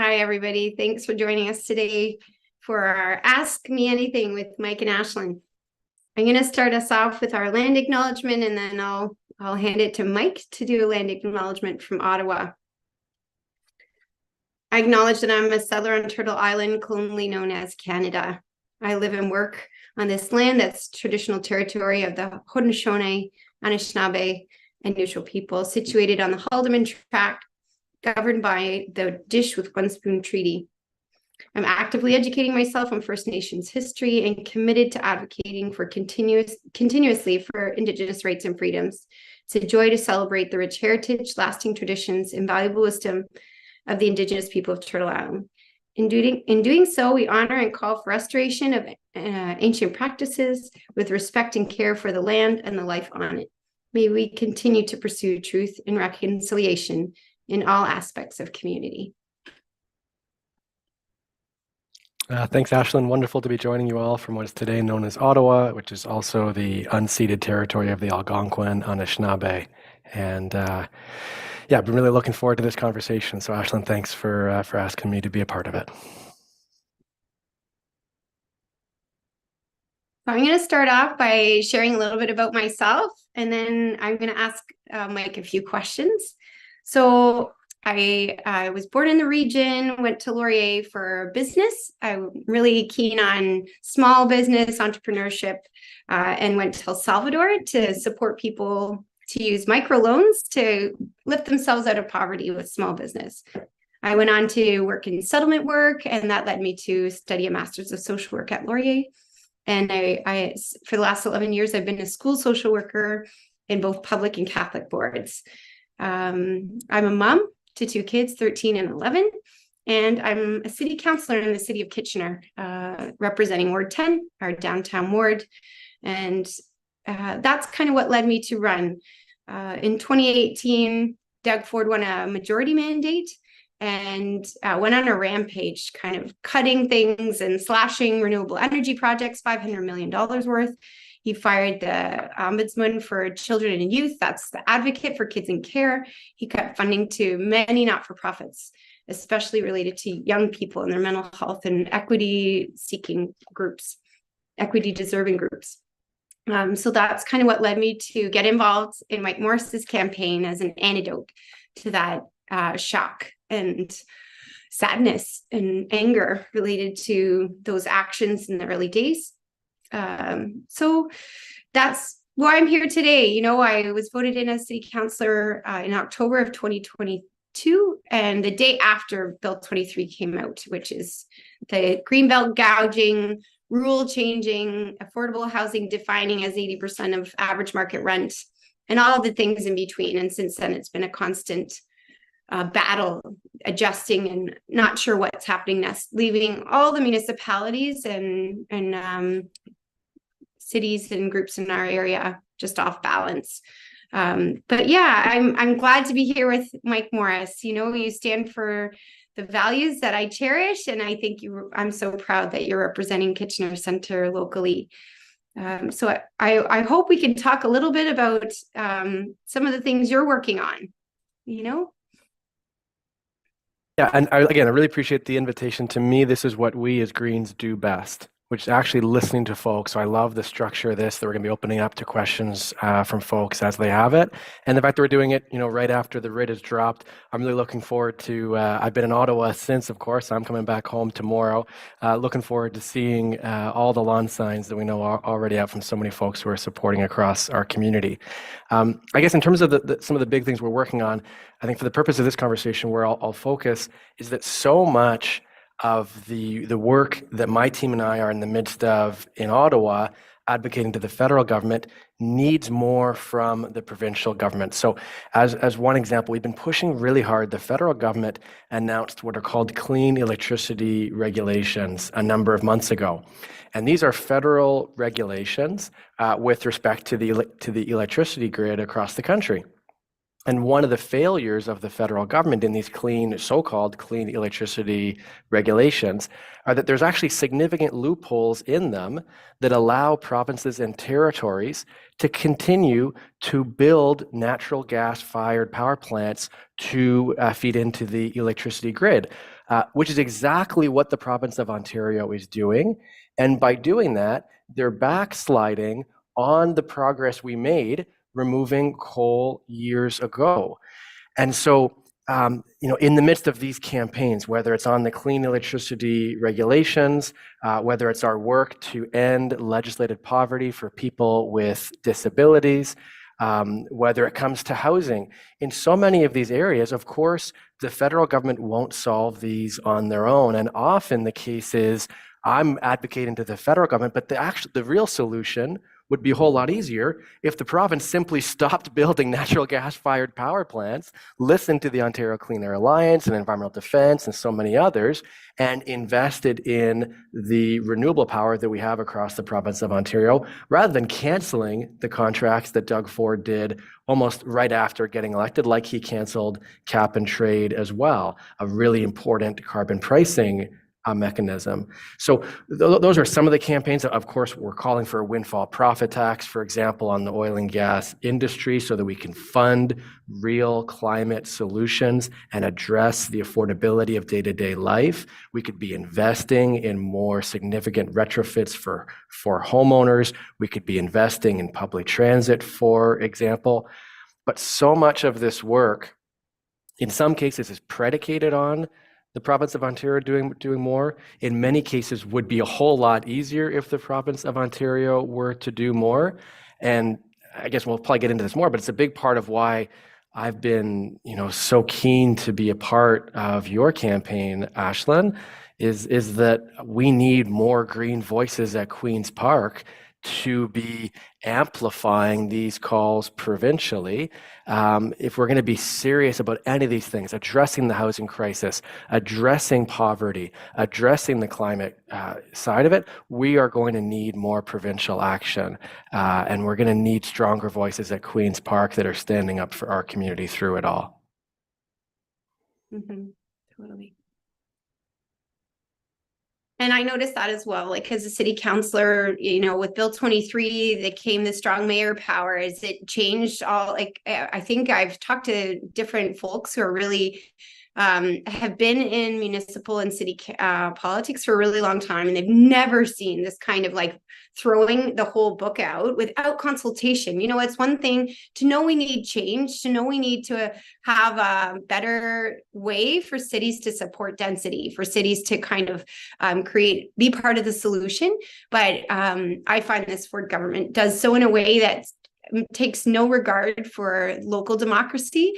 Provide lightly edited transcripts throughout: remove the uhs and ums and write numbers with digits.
Hi, everybody. Thanks for joining us today for our Ask Me Anything with Mike and Aislinn. I'm going to start us off with our land acknowledgement, and then I'll hand it to Mike to do a land acknowledgement from Ottawa. I acknowledge that I'm a settler on Turtle Island, colonially known as Canada. I live and work on this land that's traditional territory of the Haudenosaunee, Anishinaabe, and Neutral people, situated on the Haldeman Tract, governed by the Dish with One Spoon Treaty. I'm actively educating myself on First Nations history and committed to advocating for continuously for Indigenous rights and freedoms. It's a joy to celebrate the rich heritage, lasting traditions, and valuable wisdom of the Indigenous people of Turtle Island. In doing so, we honor and call for restoration of ancient practices with respect and care for the land and the life on it. May we continue to pursue truth and reconciliation in all aspects of community. Thanks, Aislinn. Wonderful to be joining you all from what is today known as Ottawa, which is also the unceded territory of the Algonquin Anishinaabe. And yeah, I've been really looking forward to this conversation. So Aislinn, thanks for asking me to be a part of it. I'm going to start off by sharing a little bit about myself, and then I'm going to ask Mike a few questions. So I was born in the region, went to Laurier for business. I'm really keen on small business entrepreneurship, and went to El Salvador to support people to use microloans to lift themselves out of poverty with small business. I went on to work in settlement work, and that led me to study a master's of social work at Laurier. And I for the last 11 years, I've been a school social worker in both public and Catholic boards. I'm a mom to two kids, 13 and 11, and I'm a city councilor in the city of Kitchener, representing Ward 10, our downtown ward. And that's kind of what led me to run. In 2018, Doug Ford won a majority mandate and went on a rampage, kind of cutting things and slashing renewable energy projects, $500 million worth. He fired the ombudsman for children and youth. That's the advocate for kids in care. He cut funding to many not-for-profits, especially related to young people and their mental health and equity-seeking groups, equity-deserving groups. So that's kind of what led me to get involved in Mike Morrice's campaign as an antidote to that shock and sadness and anger related to those actions in the early days. So that's why I'm here today. You know, I was voted in as city councilor in October of 2022, and the day after Bill 23 came out, which is the Greenbelt gouging, rule changing, affordable housing defining as 80% of average market rent, and all of the things in between. And since then, it's been a constant battle, adjusting and not sure what's happening next, leaving all the municipalities and cities and groups in our area just off balance. But yeah, I'm glad to be here with Mike Morrice. You know, you stand for the values that I cherish, and I think I'm so proud that you're representing Kitchener Centre locally. So I hope we can talk a little bit about some of the things you're working on, you know? Yeah, and again, I really appreciate the invitation. To me, this is what we as Greens do best, which is actually listening to folks. So I love the structure of this, that we're going to be opening up to questions from folks as they have it. And the fact that we're doing it, you know, right after the writ is dropped, I'm really looking forward to, I've been in Ottawa since, of course, I'm coming back home tomorrow. Looking forward to seeing all the lawn signs that we know are already out from so many folks who are supporting across our community. I guess in terms of some of the big things we're working on, I think for the purpose of this conversation, where I'll focus is that so much of the work that my team and I are in the midst of in Ottawa, advocating to the federal government, needs more from the provincial government. So as one example, we've been pushing really hard. The federal government announced what are called clean electricity regulations a number of months ago. And these are federal regulations with respect to the electricity grid across the country. And one of the failures of the federal government in these so-called clean electricity regulations are that there's actually significant loopholes in them that allow provinces and territories to continue to build natural gas-fired power plants to feed into the electricity grid. which is exactly what the province of Ontario is doing. And by doing that, they're backsliding on the progress we made removing coal years ago. And so, in the midst of these campaigns, whether it's on the clean electricity regulations, whether it's our work to end legislated poverty for people with disabilities, whether it comes to housing, in so many of these areas, of course, the federal government won't solve these on their own. And often the case is, I'm advocating to the federal government, but the real solution would be a whole lot easier if the province simply stopped building natural gas-fired power plants, listened to the Ontario Clean Air Alliance and Environmental Defense and so many others, and invested in the renewable power that we have across the province of Ontario, rather than canceling the contracts that Doug Ford did almost right after getting elected, like he canceled cap and trade as well, a really important carbon pricing mechanism. So those are some of the campaigns. Of course, we're calling for a windfall profit tax, for example, on the oil and gas industry, so that we can fund real climate solutions and address the affordability of day-to-day life. We could be investing in more significant retrofits for homeowners. We could be investing in public transit, for example. But so much of this work, in some cases, is predicated on the province of Ontario doing more. In many cases, would be a whole lot easier if the province of Ontario were to do more. And I guess we'll probably get into this more, but it's a big part of why I've been, so keen to be a part of your campaign, Aislinn, is that we need more green voices at Queen's Park to be amplifying these calls provincially. If we're going to be serious about any of these things, addressing the housing crisis, addressing poverty, addressing the climate side of it, we are going to need more provincial action. And we're going to need stronger voices at Queen's Park that are standing up for our community through it all. Mm-hmm. Totally. And I noticed that as well, like as a city councilor, with Bill 23, that came the strong mayor powers. It changed all, I think I've talked to different folks who are really have been in municipal and city politics for a really long time, and they've never seen this kind of throwing the whole book out without consultation. It's one thing to know we need change, to know we need to have a better way for cities to support density, for cities to kind of be part of the solution. But I find this Ford government does so in a way that takes no regard for local democracy,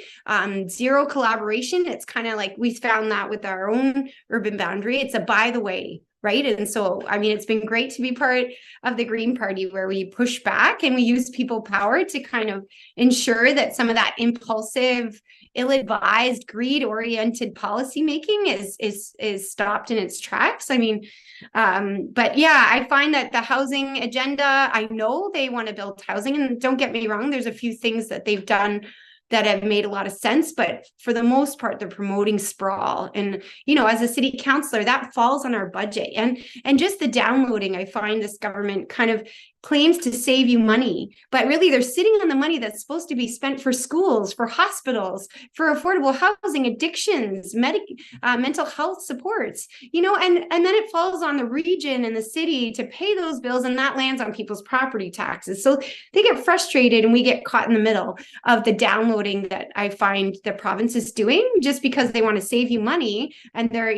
zero collaboration. It's kind of like we found that with our own urban boundary. It's a by the way, right? And so, it's been great to be part of the Green Party, where we push back and we use people power to kind of ensure that some of that impulsive, ill-advised, greed-oriented policymaking is stopped in its tracks. But yeah, I find that the housing agenda, I know they want to build housing, and don't get me wrong, there's a few things that they've done that have made a lot of sense, but for the most part, they're promoting sprawl. And, as a city councilor, that falls on our budget. And just the downloading, I find this government kind of claims to save you money, but really they're sitting on the money that's supposed to be spent for schools, for hospitals, for affordable housing, addictions, mental health supports, and then it falls on the region and the city to pay those bills, and that lands on people's property taxes. So they get frustrated, and we get caught in the middle of the downloading that I find the province is doing just because they want to save you money, and they're,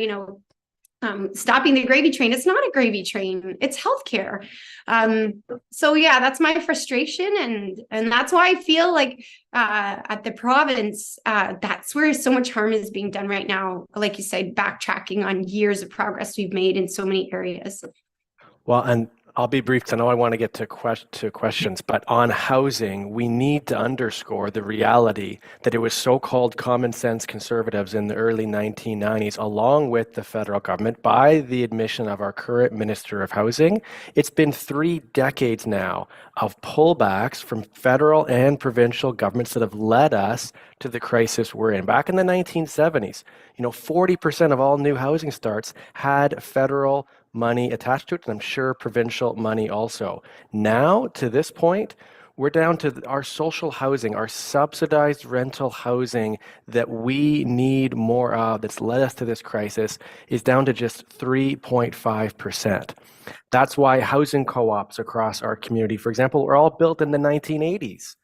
stopping the gravy train. It's not a gravy train, it's healthcare. So yeah, that's my frustration, and that's why I feel like at the province, that's where so much harm is being done right now. Like you said, backtracking on years of progress we've made in so many areas. Well, and I'll be brief because I know I want to get to questions, but on housing, we need to underscore the reality that it was so-called common sense conservatives in the early 1990s, along with the federal government, by the admission of our current Minister of Housing. It's been 3 decades now of pullbacks from federal and provincial governments that have led us to the crisis we're in. Back in the 1970s, 40% of all new housing starts had federal money attached to it, and I'm sure provincial money also. Now, to this point, we're down to our social housing, our subsidized rental housing that we need more of, that's led us to this crisis, is down to just 3.5%. That's why housing co-ops across our community, for example, were all built in the 1980s,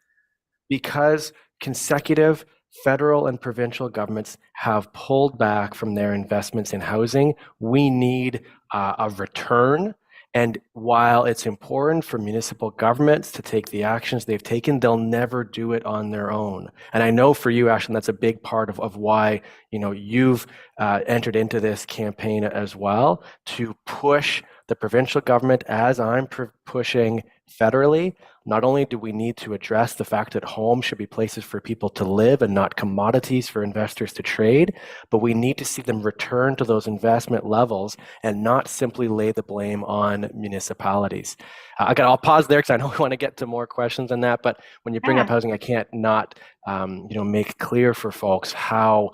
because consecutive federal and provincial governments have pulled back from their investments in housing. We need a return. And while it's important for municipal governments to take the actions they've taken, they'll never do it on their own. And I know for you, Aislinn, that's a big part of why you've entered into this campaign as well, to push the provincial government, as I'm pushing federally. Not only do we need to address the fact that homes should be places for people to live and not commodities for investors to trade, but we need to see them return to those investment levels and not simply lay the blame on municipalities. I'll pause there because I know we want to get to more questions on that, but when you bring up housing, I can't not make clear for folks how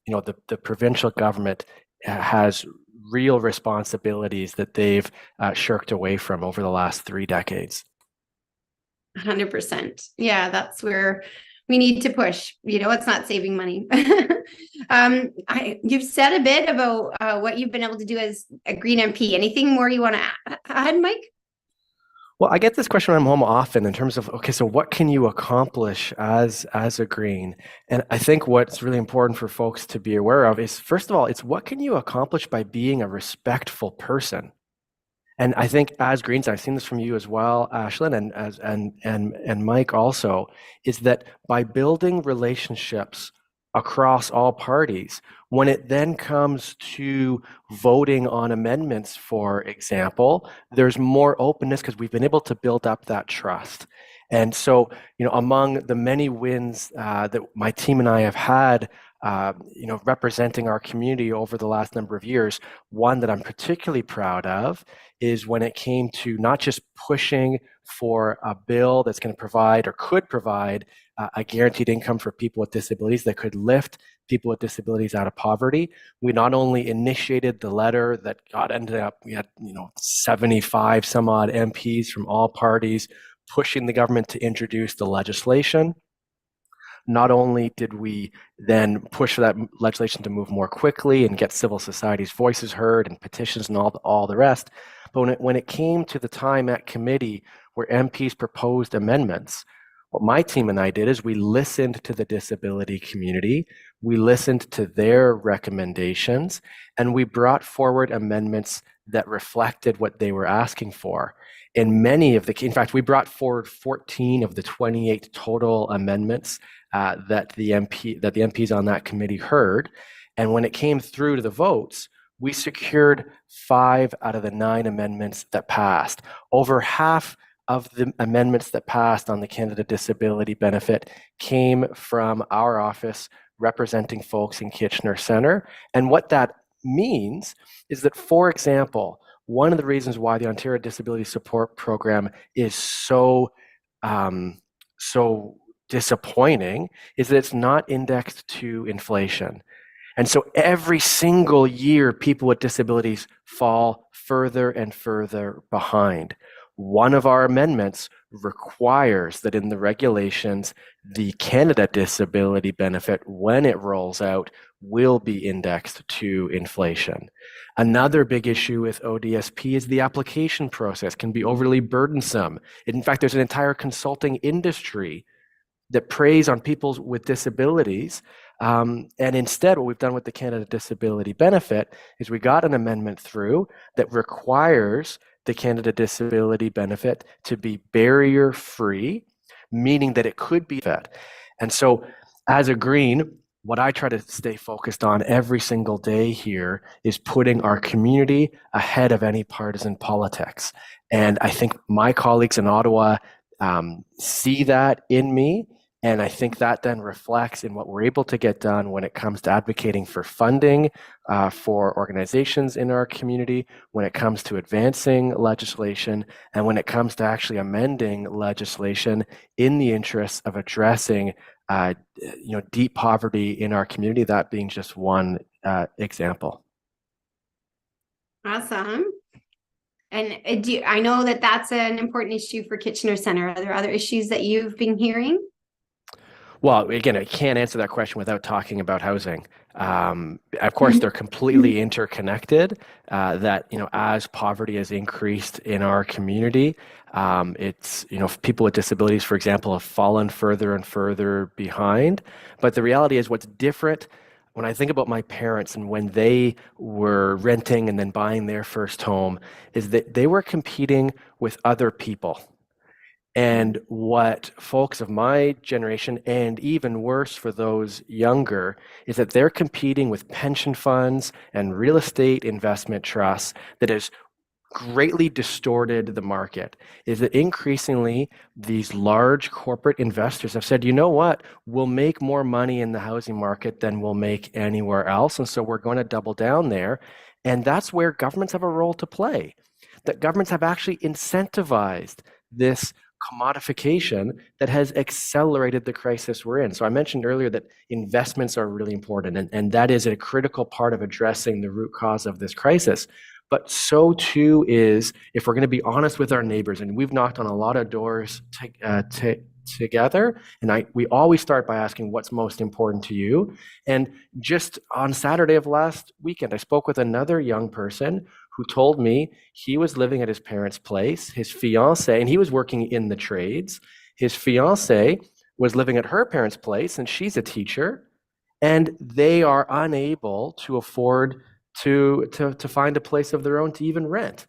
the provincial government has real responsibilities that they've shirked away from over the last 3 decades. 100%. Yeah, that's where we need to push. It's not saving money. You've said a bit about what you've been able to do as a Green MP. Anything more you want to add, Mike? Well, I get this question when I'm home often in terms of, okay, so what can you accomplish as a Green? And I think what's really important for folks to be aware of is, first of all, it's what can you accomplish by being a respectful person? And I think as Greens, I've seen this from you as well, Aislinn, and Mike also, is that by building relationships across all parties, when it then comes to voting on amendments, for example, there's more openness because we've been able to build up that trust. And so, among the many wins that my team and I have had, representing our community over the last number of years, one that I'm particularly proud of is when it came to not just pushing for a bill that's going to provide or could provide a guaranteed income for people with disabilities that could lift people with disabilities out of poverty. We not only initiated the letter that we had 75 some odd MPs from all parties pushing the government to introduce the legislation. Not only did we then push for that legislation to move more quickly and get civil society's voices heard and petitions and all the rest, but when it came to the time at committee where MPs proposed amendments, what my team and I did is we listened to the disability community, we listened to their recommendations, and we brought forward amendments that reflected what they were asking for. In fact, we brought forward 14 of the 28 total amendments that the MPs on that committee heard. And when it came through to the votes, we secured 5 out of the 9 amendments that passed. Over half of the amendments that passed on the Canada Disability Benefit came from our office representing folks in Kitchener Centre. And what that means is that, for example, one of the reasons why the Ontario Disability Support Program is so disappointing is that it's not indexed to inflation. And so every single year, people with disabilities fall further and further behind. One of our amendments requires that in the regulations, the Canada Disability Benefit, when it rolls out, will be indexed to inflation. Another big issue with ODSP is the application process can be overly burdensome. In fact, there's an entire consulting industry that preys on people with disabilities. And instead, what we've done with the Canada Disability Benefit is we got an amendment through that requires the Canada Disability Benefit to be barrier-free, meaning that it could be vet. And so as a Green, what I try to stay focused on every single day here is putting our community ahead of any partisan politics. And I think my colleagues in Ottawa see that in me. And I think that then reflects in what we're able to get done when it comes to advocating for funding for organizations in our community, when it comes to advancing legislation, and when it comes to actually amending legislation in the interests of addressing deep poverty in our community, that being just one example. Awesome. And I know that that's an important issue for Kitchener Center. Are there other issues that you've been hearing? Well, again, I can't answer that question without talking about housing. Of course, they're completely interconnected. That as poverty has increased in our community, it's people with disabilities, for example, have fallen further and further behind. But the reality is, what's different when I think about my parents and when they were renting and then buying their first home, is that they were competing with other people. And what folks of my generation, and even worse for those younger, is that they're competing with pension funds and real estate investment trusts that has greatly distorted the market. Is that increasingly these large corporate investors have said, you know what, we'll make more money in the housing market than we'll make anywhere else. And so we're going to double down there. And that's where governments have a role to play. That governments have actually incentivized this commodification that has accelerated the crisis we're in. So I mentioned earlier that investments are really important, and that is a critical part of addressing the root cause of this crisis. But so too is if we're going to be honest with our neighbors, and we've knocked on a lot of doors together, and we always start by asking what's most important to you. And just on Saturday of last weekend, I spoke with another young person who told me he was living at his parents' place. His fiance, and he was working in the trades. His fiance was living at her parents' place, and she's a teacher, and they are unable to afford to find a place of their own to even rent.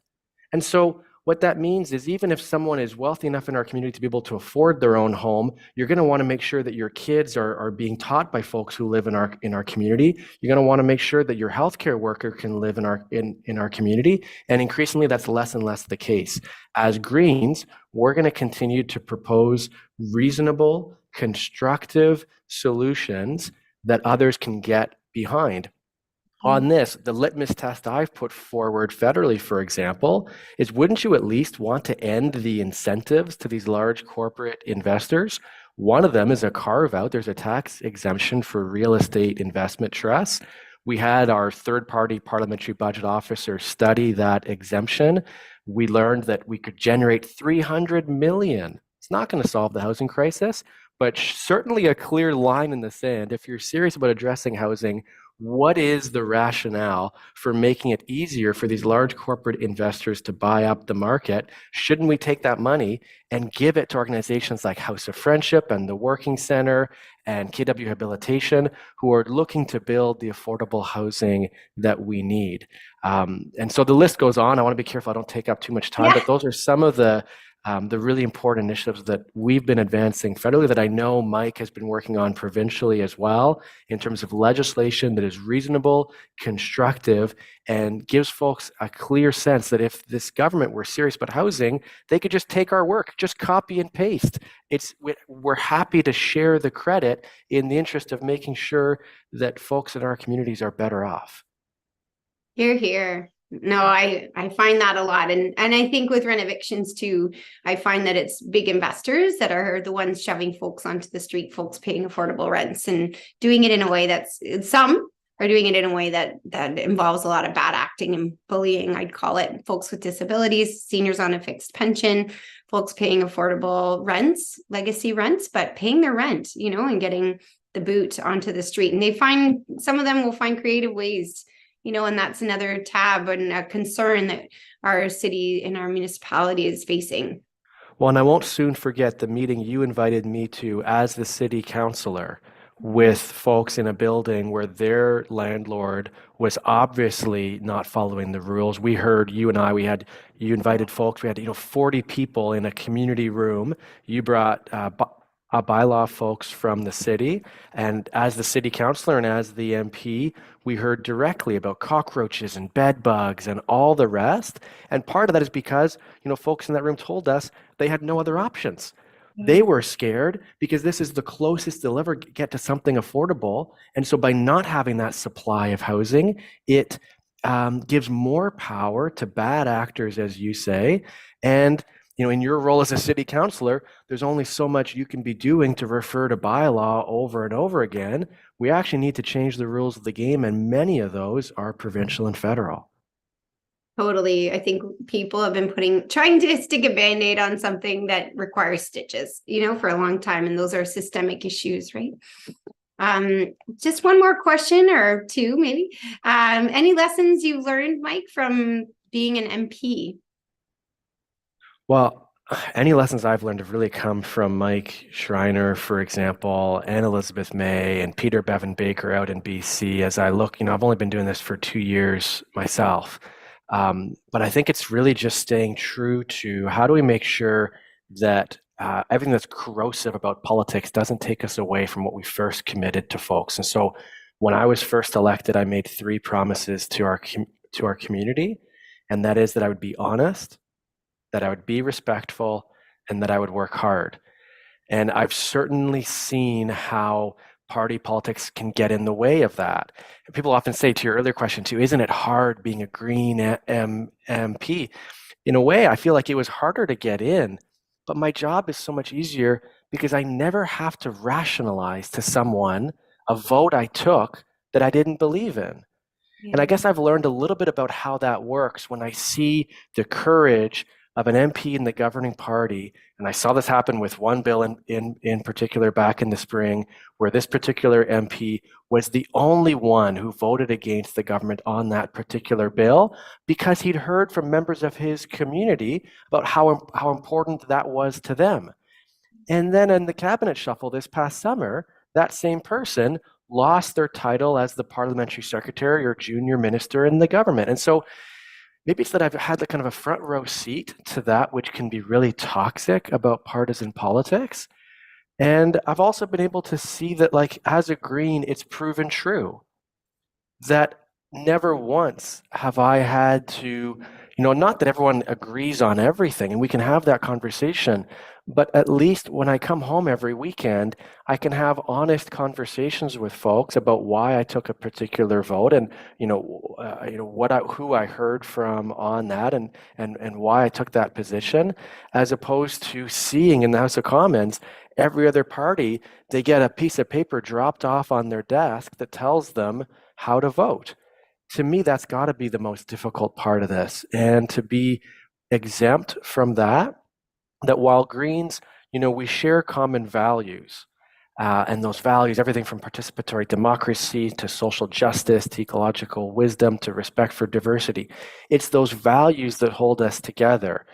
And so what that means is even if someone is wealthy enough in our community to be able to afford their own home, you're going to want to make sure that your kids are being taught by folks who live in our community. You're going to want to make sure that your healthcare worker can live in our community. And increasingly, that's less and less the case. As Greens, we're going to continue to propose reasonable, constructive solutions that others can get behind. On this, the litmus test I've put forward federally, for example, is wouldn't you at least want to end the incentives to these large corporate investors? One of them is a carve out. There's a tax exemption for real estate investment trusts. We had our third party parliamentary budget officer study that exemption. We learned that we could generate 300 million. It's not going to solve the housing crisis, but certainly a clear line in the sand. If you're serious about addressing housing, what is the rationale for making it easier for these large corporate investors to buy up the market? Shouldn't we take that money and give it to organizations like House of Friendship and the Working Center and KW Rehabilitation, who are looking to build the affordable housing that we need? And so the list goes on. I want to be careful I don't take up too much time, but those are some of the really important initiatives that we've been advancing federally that I know Mike has been working on provincially as well, in terms of legislation that is reasonable, constructive, and gives folks a clear sense that if this government were serious about housing, they could just take our work, just copy and paste. We're happy to share the credit in the interest of making sure that folks in our communities are better off. Hear, hear. No, I find that a lot. And I think with rent evictions too, I find that it's big investors that are the ones shoving folks onto the street, folks paying affordable rents and doing it in a way some are doing it in a way that involves a lot of bad acting and bullying, I'd call it. Folks with disabilities, seniors on a fixed pension, folks paying affordable rents, legacy rents, but paying their rent, and getting the boot onto the street. And some of them will find creative ways, and that's another tab and a concern that our city and our municipality is facing. Well, and I won't soon forget the meeting you invited me to as the city councilor with folks in a building where their landlord was obviously not following the rules. We heard you invited folks. We had 40 people in a community room. You brought bylaw folks from the city, and as the city councilor and as the MP, we heard directly about cockroaches and bed bugs and all the rest. And part of that is because folks in that room told us they had no other options. They were scared because this is the closest they'll ever get to something affordable. And so by not having that supply of housing, it gives more power to bad actors, as you say. And in your role as a city councilor, there's only so much you can be doing to refer to bylaw over and over again. We actually need to change the rules of the game, and many of those are provincial and federal. Totally. I think people have been trying to stick a band-aid on something that requires stitches, for a long time. And those are systemic issues, right? Just one more question or two, maybe. Any lessons you've learned, Mike, from being an MP? Well, any lessons I've learned have really come from Mike Schreiner, for example, and Elizabeth May and Peter Bevan Baker out in BC. As I look, I've only been doing this for 2 years myself. But I think it's really just staying true to how do we make sure that everything that's corrosive about politics doesn't take us away from what we first committed to folks. And so when I was first elected, I made 3 promises to our community, and that is that I would be honest, that I would be respectful, and that I would work hard. And I've certainly seen how party politics can get in the way of that. And people often say, to your earlier question too, isn't it hard being a Green MP? In a way, I feel like it was harder to get in, but my job is so much easier because I never have to rationalize to someone a vote I took that I didn't believe in. And I guess I've learned a little bit about how that works when I see the courage of an MP in the governing party. And I saw this happen with one bill in particular back in the spring, where this particular MP was the only one who voted against the government on that particular bill because he'd heard from members of his community about how important that was to them. And then in the cabinet shuffle this past summer, that same person lost their title as the parliamentary secretary or junior minister in the government. And so maybe it's that I've had the kind of a front row seat to that, which can be really toxic about partisan politics. And I've also been able to see that, like, as a Green, it's proven true that never once have I had to, not that everyone agrees on everything, and we can have that conversation, but at least when I come home every weekend, I can have honest conversations with folks about why I took a particular vote, and who I heard from on that, and why I took that position, as opposed to seeing in the House of Commons every other party, they get a piece of paper dropped off on their desk that tells them how to vote. To me, that's got to be the most difficult part of this, and to be exempt from that while Greens, we share common values, and those values, everything from participatory democracy to social justice to ecological wisdom to respect for diversity. It's those values that hold us together,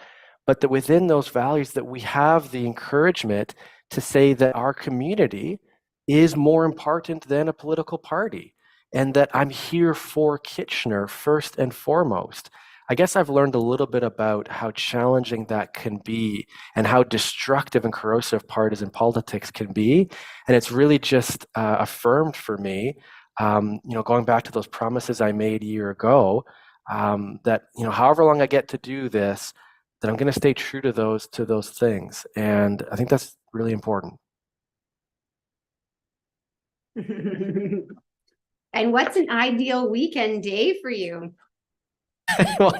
but that within those values that we have the encouragement to say that our community is more important than a political party, and that I'm here for Kitchener first and foremost. I guess I've learned a little bit about how challenging that can be and how destructive and corrosive partisan politics can be. And it's really just affirmed for me, going back to those promises I made a year ago, that, however long I get to do this, that I'm going to stay true to those things. And I think that's really important. And what's an ideal weekend day for you? Well,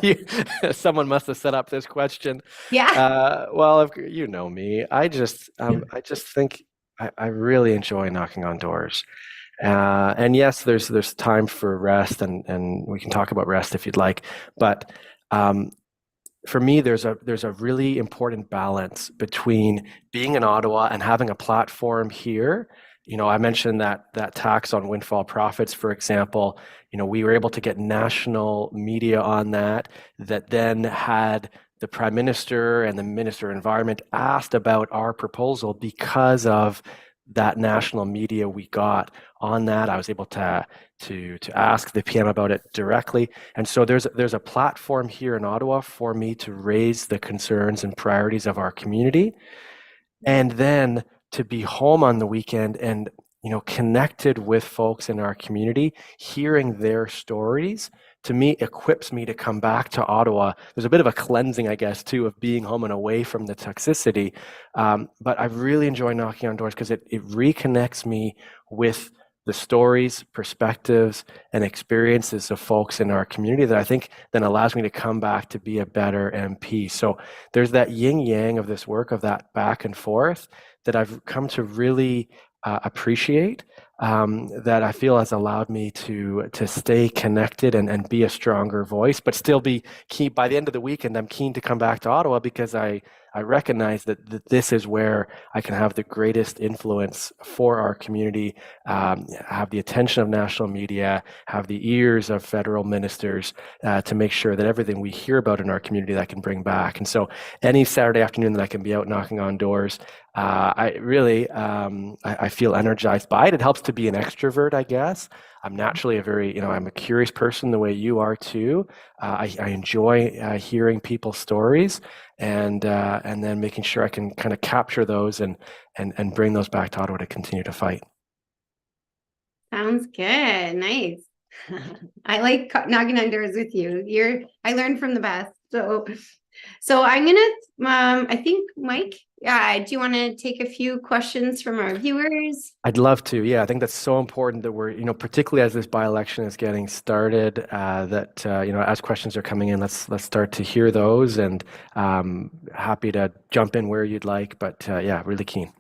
someone must have set up this question. Yeah. Well, if you know me, I just think I really enjoy knocking on doors. And yes, there's time for rest, and we can talk about rest if you'd like. But for me, there's a really important balance between being in Ottawa and having a platform here. I mentioned that tax on windfall profits, for example. We were able to get national media on that then had the Prime Minister and the Minister of Environment asked about our proposal because of that national media we got on that. I was able to ask the PM about it directly. And so there's a platform here in Ottawa for me to raise the concerns and priorities of our community. And then to be home on the weekend and connected with folks in our community, hearing their stories, to me equips me to come back to Ottawa. There's a bit of a cleansing, I guess, too, of being home and away from the toxicity. But I really enjoy knocking on doors because it reconnects me with the stories, perspectives, and experiences of folks in our community that I think then allows me to come back to be a better MP. So there's that yin yang of this work, of that back and forth, that I've come to really appreciate, that I feel has allowed me to stay connected and be a stronger voice, but still be keen. By the end of the weekend, I'm keen to come back to Ottawa because I recognize that this is where I can have the greatest influence for our community, have the attention of national media, have the ears of federal ministers, to make sure that everything we hear about in our community that I can bring back. And so any Saturday afternoon that I can be out knocking on doors, I really, I feel energized by it. It helps to be an extrovert, I guess. I'm naturally I'm a curious person the way you are too. I enjoy hearing people's stories and then making sure I can kind of capture those and bring those back to Ottawa to continue to fight. Sounds good. Nice. I like knocking on doors with you. I learned from the best. So I'm gonna, I think, Mike, do you want to take a few questions from our viewers? I'd love to. Yeah, I think that's so important that we're, particularly as this by-election is getting started, that as questions are coming in, let's start to hear those, and happy to jump in where you'd like, but yeah, really keen.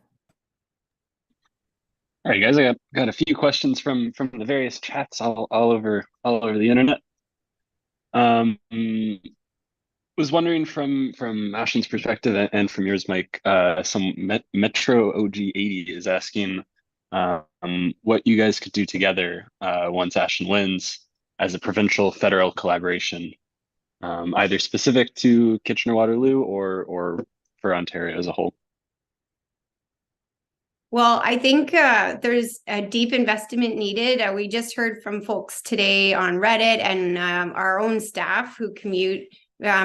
All right, guys, I got a few questions from the various chats all over the internet. Was wondering from Aislinn's perspective and from yours, Mike, some Metro OG 80 is asking what you guys could do together once Aislinn wins as a provincial federal collaboration, either specific to Kitchener-Waterloo or for Ontario as a whole. Well, I think there's a deep investment needed. We just heard from folks today on Reddit and our own staff who commute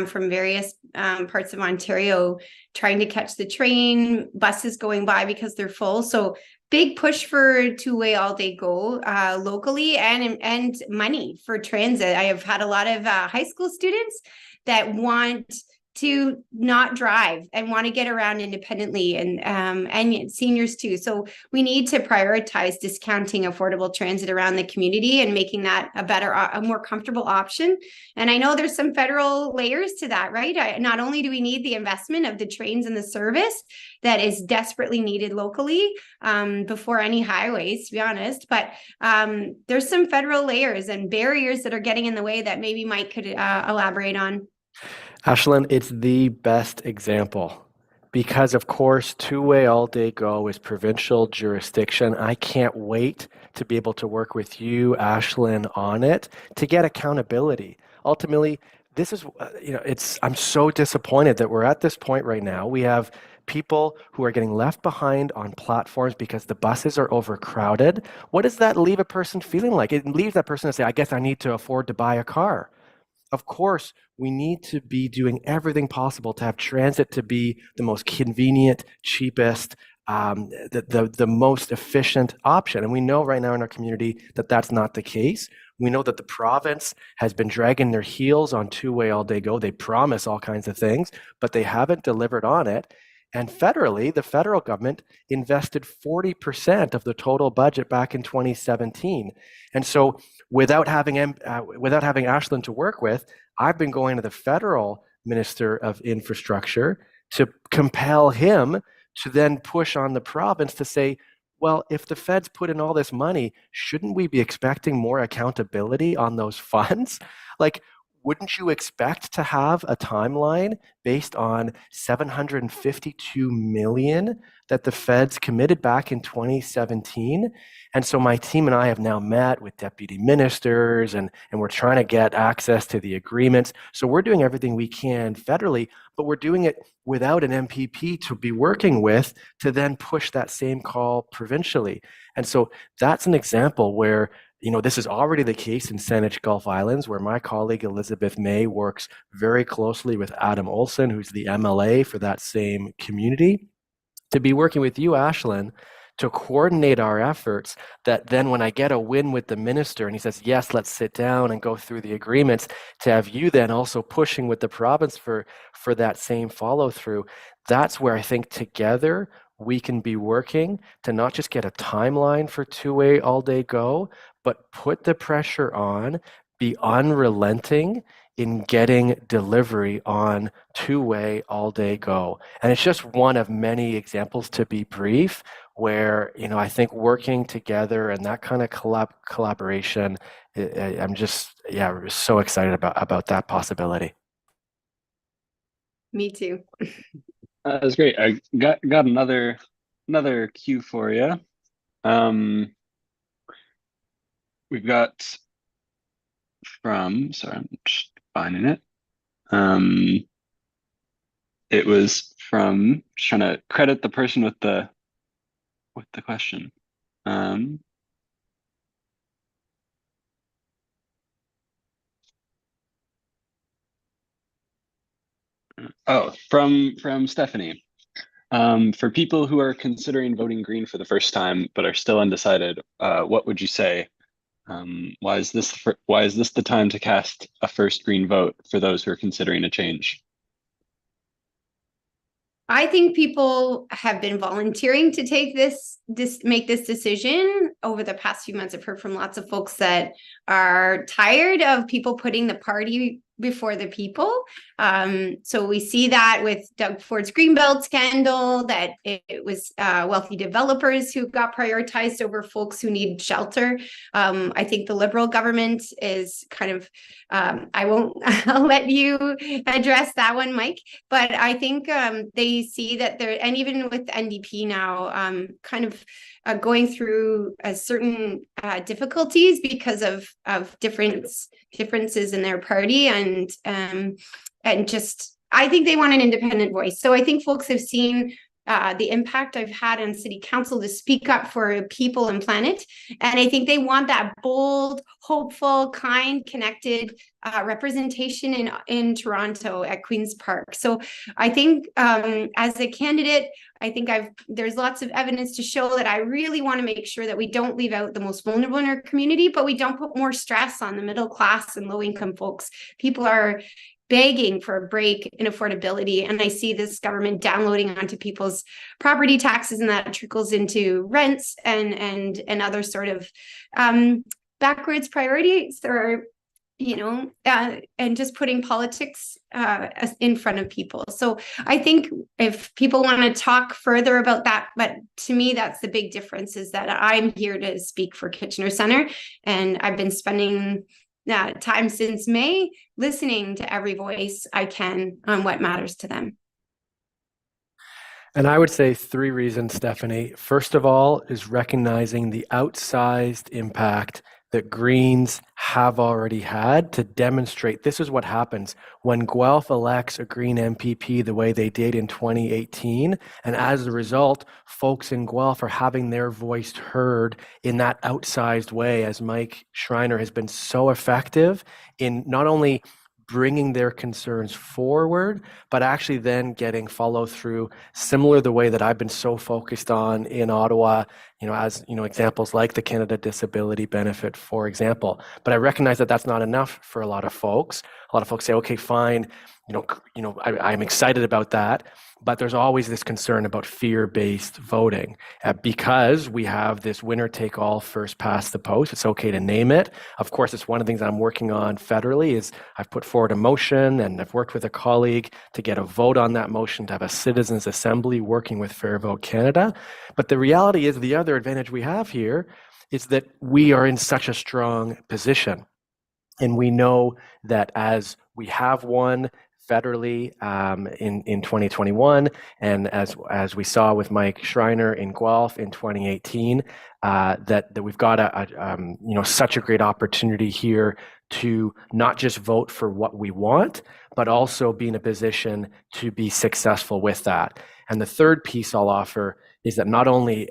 from various parts of Ontario trying to catch the train, buses going by because they're full. So big push for two-way all-day go locally, and money for transit. I have had a lot of high school students that want to not drive and want to get around independently, and seniors too. So we need to prioritize discounting affordable transit around the community and making that a more comfortable option. And I know there's some federal layers to that, right? Not only do we need the investment of the trains and the service that is desperately needed locally before any highways, to be honest, but there's some federal layers and barriers that are getting in the way that maybe Mike could elaborate on. Aislinn, it's the best example because, of course, two-way all-day go is provincial jurisdiction. I can't wait to be able to work with you, Aislinn, on it to get accountability. Ultimately, this is, I'm so disappointed that we're at this point right now. We have people who are getting left behind on platforms because the buses are overcrowded. What does that leave a person feeling like? It leaves that person to say, I guess I need to afford to buy a car. Of course, we need to be doing everything possible to have transit to be the most convenient, cheapest, the most efficient option. And we know right now in our community that that's not the case. We know that the province has been dragging their heels on two-way all-day go. They promise all kinds of things, but they haven't delivered on it. And federally, the federal government invested 40% of the total budget back in 2017. And so without having Aislinn to work with, I've been going to the federal Minister of Infrastructure to compel him to then push on the province to say, well, if the feds put in all this money, shouldn't we be expecting more accountability on those funds? Like, wouldn't you expect to have a timeline based on $752 million that the feds committed back in 2017? And so my team and I have now met with deputy ministers and we're trying to get access to the agreements. So we're doing everything we can federally, but we're doing it without an MPP to be working with to then push that same call provincially. And so that's an example where this is already the case in Saanich Gulf Islands, where my colleague Elizabeth May works very closely with Adam Olson, who's the MLA for that same community, to be working with you, Aislinn, to coordinate our efforts, that then when I get a win with the minister and he says, yes, let's sit down and go through the agreements, to have you then also pushing with the province for that same follow through. That's where I think together we can be working to not just get a timeline for two-way all-day go, but put the pressure on, be unrelenting in getting delivery on two-way all-day go. And it's just one of many examples, to be brief, where, you know, I think working together and that kind of collaboration, I'm just, yeah, so excited about that possibility. Me too. That's great. I got another cue for you. We've got sorry, I'm just finding it. It was from, just trying to credit the person with the question. Oh, from Stephanie. For people who are considering voting green for the first time but are still undecided, what would you say? Why is this the time to cast a first green vote for those who are considering a change? I think people have been volunteering to make this decision over the past few months. I've heard from lots of folks that are tired of people putting the party before the people. So we see that with Doug Ford's Greenbelt scandal, that it was wealthy developers who got prioritized over folks who need shelter. I think the Liberal government is kind of, I'll let you address that one, Mike, but I think they see that and even with the NDP now, kind of going through certain difficulties because of differences in their party, and just I think they want an independent voice. So I think folks have seen the impact I've had on city council to speak up for people and planet, and I think they want that bold, hopeful, kind, connected representation in Toronto at Queen's Park. So I think as a candidate, I think there's lots of evidence to show that I really want to make sure that we don't leave out the most vulnerable in our community, but we don't put more stress on the middle class and low income folks. People are begging for a break in affordability, and I see this government downloading onto people's property taxes, and that trickles into rents and other sort of backwards priorities, or and just putting politics in front of people. So I think if people want to talk further about that, but to me, that's the big difference, is that I'm here to speak for Kitchener Centre, and I've been spending time since May listening to every voice I can on what matters to them. And I would say 3 reasons, Stephanie. First of all is recognizing the outsized impact that Greens have already had to demonstrate this is what happens when Guelph elects a Green MPP the way they did in 2018. And as a result, folks in Guelph are having their voice heard in that outsized way, as Mike Schreiner has been so effective in not only bringing their concerns forward, but actually then getting follow through, similar the way that I've been so focused on in Ottawa, as examples like the Canada Disability Benefit, for example. But I recognize that that's not enough for a lot of folks. A lot of folks say, okay, fine, I'm excited about that. But there's always this concern about fear-based voting because we have this winner-take-all first past the post. It's okay to name it. Of course, it's one of the things I'm working on federally is I've put forward a motion, and I've worked with a colleague to get a vote on that motion to have a citizens' assembly working with Fair Vote Canada. But the reality is the other advantage we have here is that we are in such a strong position. And we know that as we have won federally in 2021, and as we saw with Mike Schreiner in Guelph in 2018, that we've got such a great opportunity here to not just vote for what we want, but also be in a position to be successful with that. And the third piece I'll offer is that not only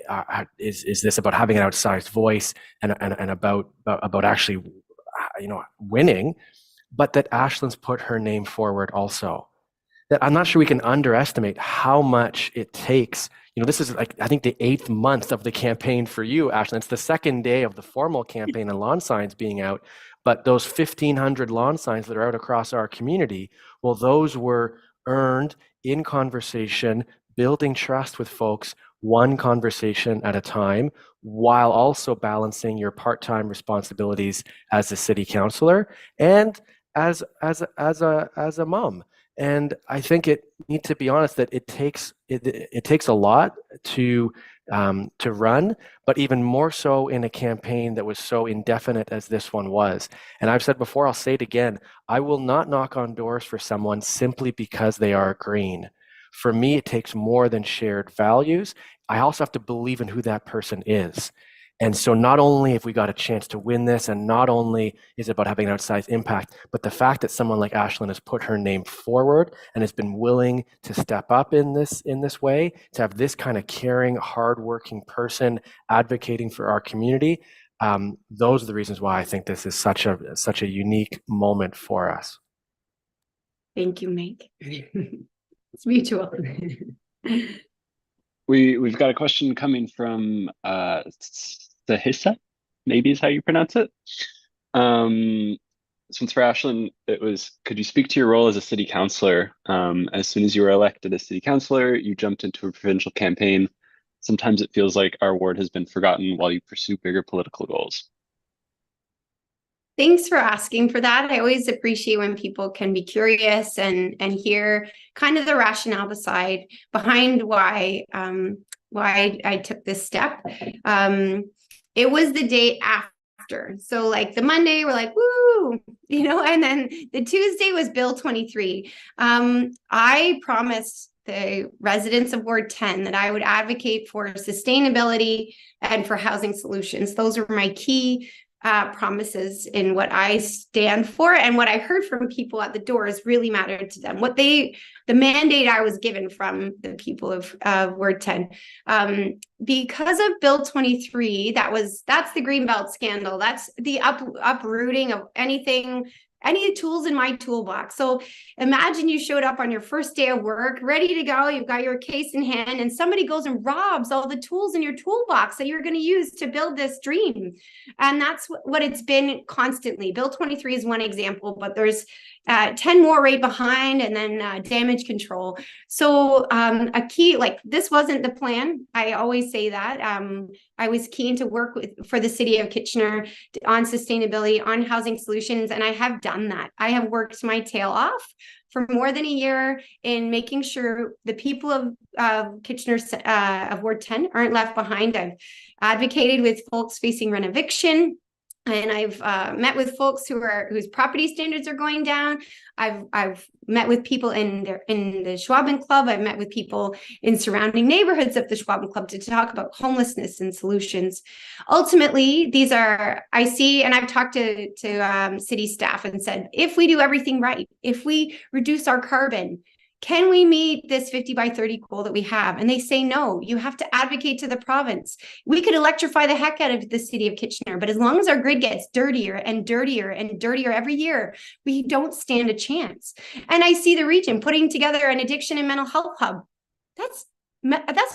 is this about having an outsized voice and about actually winning, but that Aislinn's put her name forward also. That I'm not sure we can underestimate how much it takes. This is I think the 8th month of the campaign for you, Aislinn. It's the 2nd day of the formal campaign and lawn signs being out. But those 1,500 lawn signs that are out across our community, well, those were earned in conversation, building trust with folks, one conversation at a time, while also balancing your part-time responsibilities as a city councilor and as a mom. And I think it need to be honest that it takes a lot to run, but even more so in a campaign that was so indefinite as this one was. And I've said before, I'll say it again, I will not knock on doors for someone simply because they are green. For me, it takes more than shared values. I also have to believe in who that person is. And so not only have we got a chance to win this, and not only is it about having an outsized impact, but the fact that someone like Aislinn has put her name forward and has been willing to step up in this way, to have this kind of caring, hardworking person advocating for our community, those are the reasons why I think this is such a unique moment for us. Thank you, Mike. It's mutual. We've got a question coming from Sahisa, maybe is how you pronounce it. Since for Aislinn, it was, could you speak to your role as a city councilor? As soon as you were elected as city councilor, you jumped into a provincial campaign. Sometimes it feels like our ward has been forgotten while you pursue bigger political goals. Thanks for asking for that. I always appreciate when people can be curious and hear kind of the rationale behind why I took this step. It was the day after. So like the Monday, we're like, woo, and then the Tuesday was Bill 23. I promised the residents of Ward 10 that I would advocate for sustainability and for housing solutions. Those are my key promises in what I stand for, and what I heard from people at the doors really mattered to them. The mandate I was given from the people of Ward 10, because of Bill 23, that's the Greenbelt scandal. That's the uprooting of any tools in my toolbox. So imagine you showed up on your first day of work, ready to go. You've got your case in hand, and somebody goes and robs all the tools in your toolbox that you're going to use to build this dream. And that's what it's been constantly. Bill 23 is one example, but there's 10 more right behind, and then damage control. So a key, like, this wasn't the plan. I always say that. I was keen to work for the city of Kitchener on sustainability, on housing solutions, and I have done that. I have worked my tail off for more than a year in making sure the people of Kitchener, of Ward 10 aren't left behind. I've advocated with folks facing rent eviction, and I've met with folks whose property standards are going down. I've met with people in the Schwaben Club. I've met with people in surrounding neighborhoods of the Schwaben Club to talk about homelessness and solutions. Ultimately, these are, I see, and I've talked to city staff and said, if we do everything right, if we reduce our carbon, can we meet this 50 by 30 goal that we have? And they say, no, you have to advocate to the province. We could electrify the heck out of the city of Kitchener, but as long as our grid gets dirtier and dirtier and dirtier every year, we don't stand a chance. And I see the region putting together an addiction and mental health hub. That's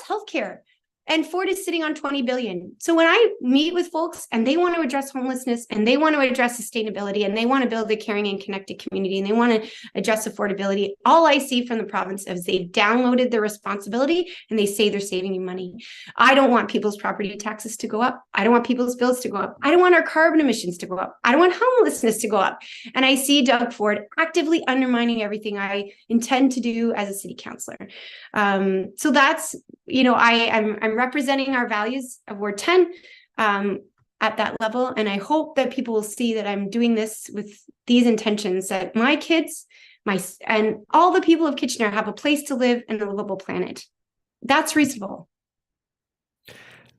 healthcare. And Ford is sitting on 20 billion. So when I meet with folks and they want to address homelessness, and they want to address sustainability, and they want to build a caring and connected community, and they want to address affordability, all I see from the province is they've downloaded their responsibility and they say they're saving me money. I don't want people's property taxes to go up. I don't want people's bills to go up. I don't want our carbon emissions to go up. I don't want homelessness to go up. And I see Doug Ford actively undermining everything I intend to do as a city councillor. So that's, I'm representing our values of Ward 10 at that level. And I hope that people will see that I'm doing this with these intentions, that my kids, and all the people of Kitchener have a place to live and a livable planet. That's reasonable.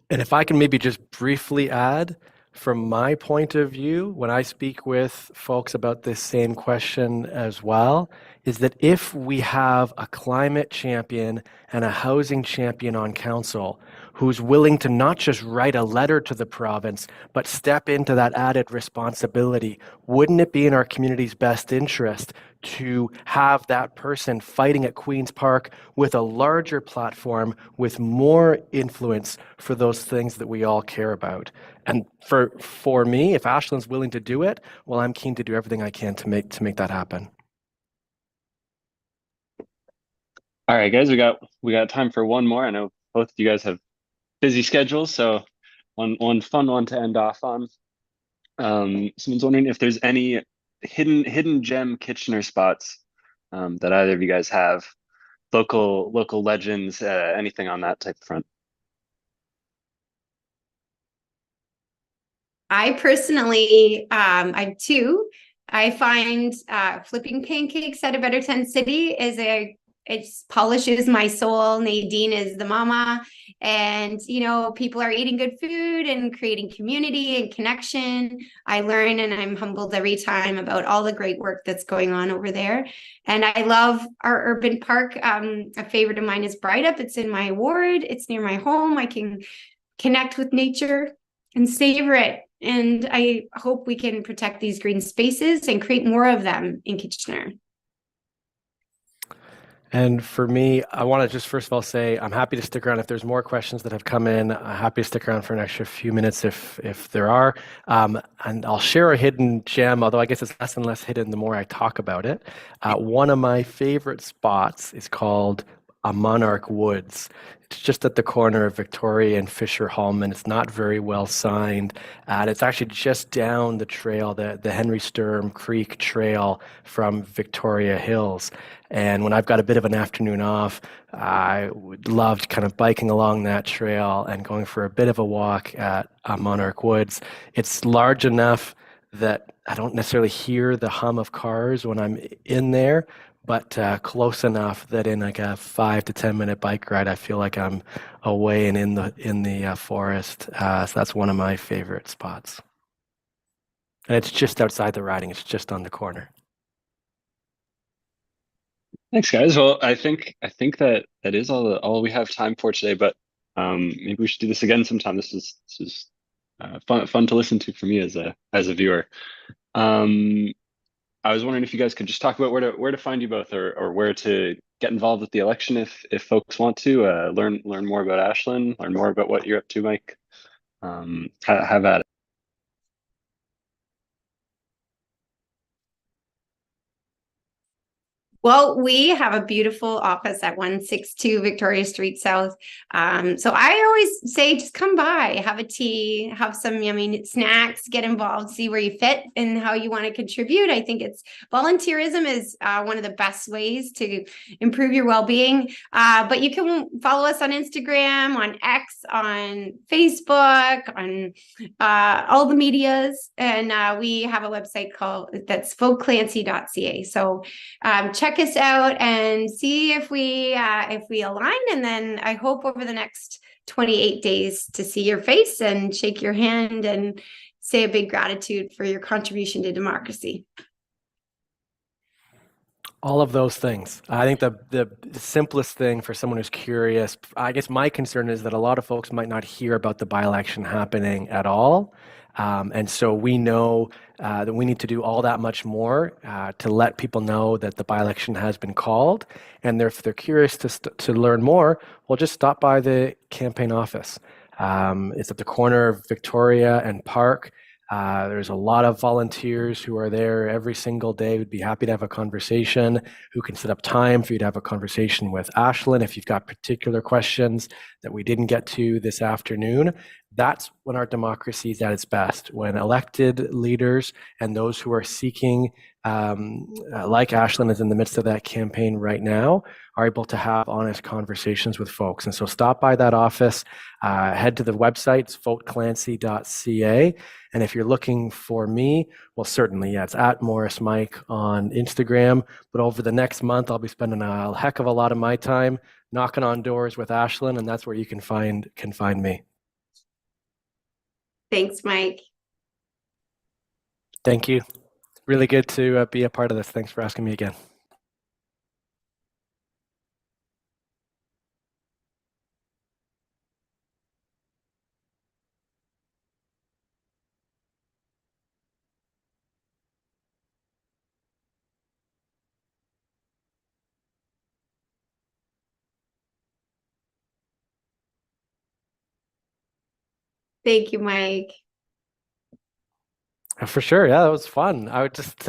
And if I can maybe just briefly add, from my point of view, when I speak with folks about this same question as well, is that if we have a climate champion and a housing champion on council who's willing to not just write a letter to the province, but step into that added responsibility, wouldn't it be in our community's best interest to have that person fighting at Queen's Park with a larger platform, with more influence for those things that we all care about? And for me, if Aislinn's willing to do it, well, I'm keen to do everything I can to make that happen. All right, guys, we got time for one more. I know both of you guys have busy schedules, so one fun one to end off on. Someone's wondering if there's any hidden gem Kitchener spots that either of you guys have, local legends, anything on that type of front. I personally, I have two. I find flipping pancakes at a Better Tent City it polishes my soul. Nadine is the mama, and people are eating good food and creating community and connection. I learn and I'm humbled every time about all the great work that's going on over there. And I love our urban park. A favorite of mine is Bright Up. It's in my ward. It's near my home. I can connect with nature and savor it. And I hope we can protect these green spaces and create more of them in Kitchener. And for me, I want to just first of all say I'm happy to stick around if there's more questions that have come in. I'm happy to stick around for an extra few minutes if there are. And I'll share a hidden gem, although I guess it's less and less hidden the more I talk about it. One of my favorite spots is called a Monarch Woods. It's just at the corner of Victoria and Fisher Hallman. It's not very well signed, and it's actually just down the trail, the Henry Sturm Creek Trail from Victoria Hills. And when I've got a bit of an afternoon off, I would love kind of biking along that trail and going for a bit of a walk at Monarch Woods. It's large enough that I don't necessarily hear the hum of cars when I'm in there, but close enough that in like a 5 to 10 minute bike ride, I feel like I'm away and in the forest. So that's one of my favorite spots. And it's just outside the riding. It's just on the corner. Thanks, guys. Well, I think that is all we have time for today. But maybe we should do this again sometime. This is fun to listen to for me as a viewer. I was wondering if you guys could just talk about where to find you both, or where to get involved with the election if folks want to learn more about Aislinn, learn more about what you're up to, Mike. Have at it. Well, we have a beautiful office at 162 Victoria Street South. So I always say, just come by, have a tea, have some yummy snacks, get involved, see where you fit and how you want to contribute. I think volunteerism is one of the best ways to improve your well-being. But you can follow us on Instagram, on X, on Facebook, on all the medias. And we have a website that's folkclancy.ca. So check us out and see if we align, and then I hope over the next 28 days to see your face and shake your hand and say a big gratitude for your contribution to democracy. All of those things. I think the simplest thing for someone who's curious, I guess my concern is that a lot of folks might not hear about the by-election happening at all. And so we know that we need to do all that much more to let people know that the by-election has been called. And if they're curious to learn more, well, just stop by the campaign office. It's at the corner of Victoria and Park. There's a lot of volunteers who are there every single day who'd be happy to have a conversation, who can set up time for you to have a conversation with Aislinn if you've got particular questions that we didn't get to this afternoon. That's when our democracy is at its best, when elected leaders and those who are seeking, like Aislinn is in the midst of that campaign right now, are able to have honest conversations with folks. And so stop by that office, head to the website, it's voteclancy.ca. And if you're looking for me, well, certainly, yeah, it's at Morrice Mike on Instagram. But over the next month, I'll be spending a heck of a lot of my time knocking on doors with Aislinn, and that's where you can find me. Thanks, Mike. Thank you. Really good to be a part of this. Thanks for asking me again. Thank you, Mike. For sure. Yeah, that was fun. I would just